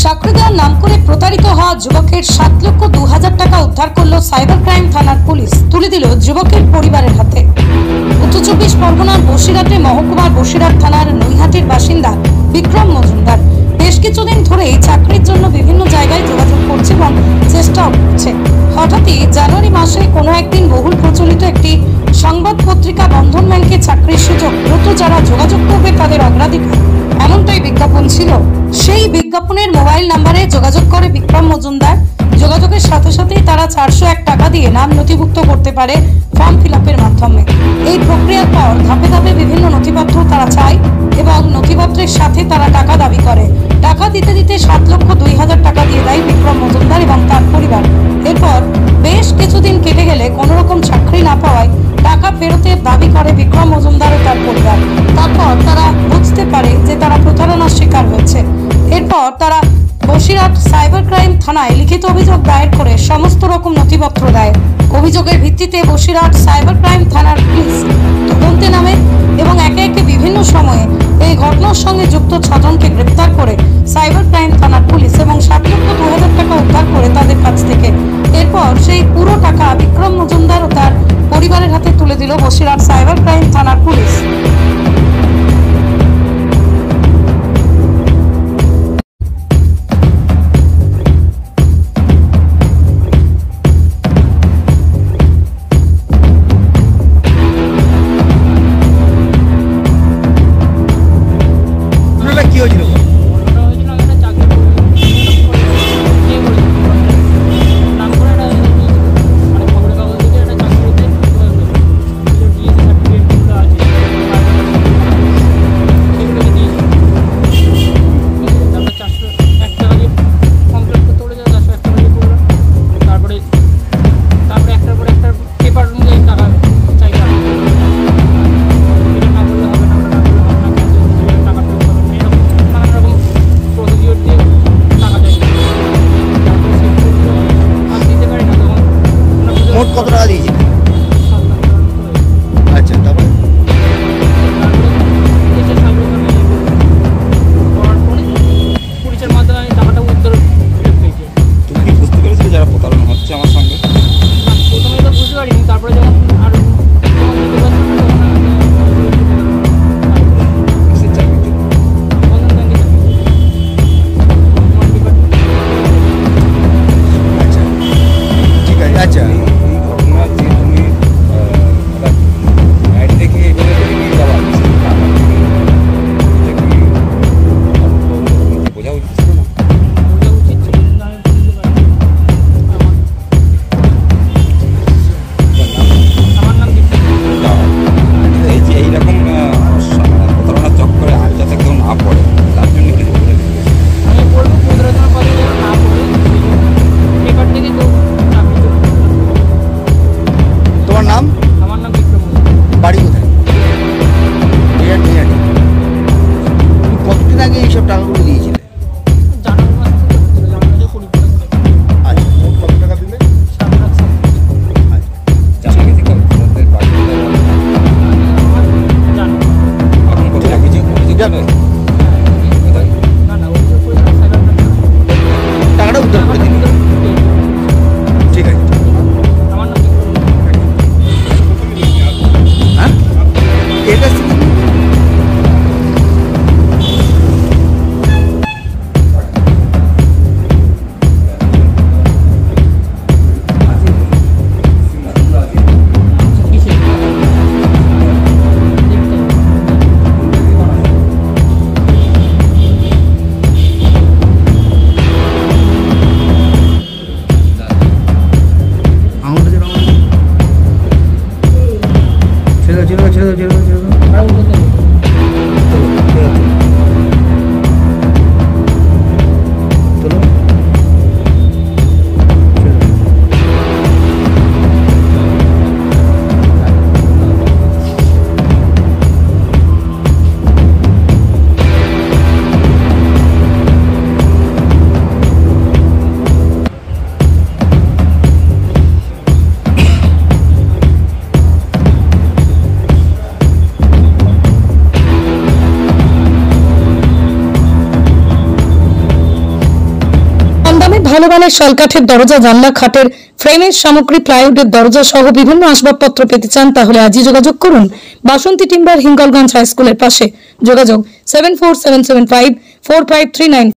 চাকরি দেওয়ার নাম করে প্রতারিত হওয়া যুবকের 7,02,000 টাকা উদ্ধার করল সাইবার ক্রাইম থানার পুলিশ, তুলে দিল যুবকের পরিবারের হাতে। উত্তর 24 পরগনার বসিরহাটে মহকুমার বসিরহাট থানার নৈহাটির বাসিন্দা বিক্রম মজুমদার বেশ কিছুদিন ধরেই চাকরির জন্য বিভিন্ন জায়গায় যোগাযোগ করছে এবং চেষ্টাও করছে। হঠাৎই জানুয়ারি মাসে কোনো একদিন বহুল প্রচলিত একটি সংবাদ পত্রিকা বন্ধন ব্যাংকে চাকরির সুযোগ, দ্রুত যারা যোগাযোগ করবে তাদের অগ্রাধিকার, এমনটাই বিজ্ঞাপন ছিল। সেই বিজ্ঞাপনের মোবাইল নাম্বারে যোগাযোগ করে বিক্রম মজুমদার। যোগাযোগের সাথে সাথেই তারা 401 টাকা দিয়ে নাম নথিভুক্ত করতে পারে ফর্ম ফিল-আপের মাধ্যমে। এই প্রক্রিয়ার পর ধাপে ধাপে বিভিন্ন নথিপত্র তারা চায় এবং নথিপত্রের সাথে তারা টাকা দাবি করে। টাকা দিতে দিতে 7,02,000 টাকা দিয়ে দেয় বিক্রম মজুমদার এবং তার পরিবার। এরপর বেশ কিছুদিন কেটে গেলে কোনো রকম চাকরি না পাওয়ায় টাকা ফেরতের দাবি করে বিক্রম মজুমদার ও তার পরিবার। তারপর তারা বুঝতে পারে যে তারা প্রতারণার শিকার হয়েছে। এরপর তারা বসিরহাট সাইবার ক্রাইম থানায় লিখিত অভিযোগ দায়ের করে সমস্ত রকম নথিপত্র দেয়। অভিযোগের ভিত্তিতে বসিরহাট সাইবার ক্রাইম থানার পুলিশ তদন্তে নামে এবং একে একে বিভিন্ন সময়ে এই ঘটনার সঙ্গে যুক্ত 6 জনকে গ্রেপ্তার করে সাইবার ক্রাইম থানার পুলিশ এবং 7,02,000 টাকা উদ্ধার করে তাদের কাছ থেকে। এরপর সেই পুরো টাকা বিক্রম মজুমদার ও তার পরিবারের হাতে তুলে দিল বসিরহাট সাইবার ক্রাইম থানার পুলিশ। কি হয়েছিল? আর ভালো মানের শালকাঠের দরজা, জানলা, খাটের ফ্রেমের সামগ্রী, প্লাইউডের দরজা সহ বিভিন্ন আসবাবপত্র পেতে চান তাহলে আজই যোগাযোগ করুন বাসন্তী টিম্বার, হিঙ্গলগঞ্জ হাই স্কুলের পাশে। যোগাযোগ 7477545393।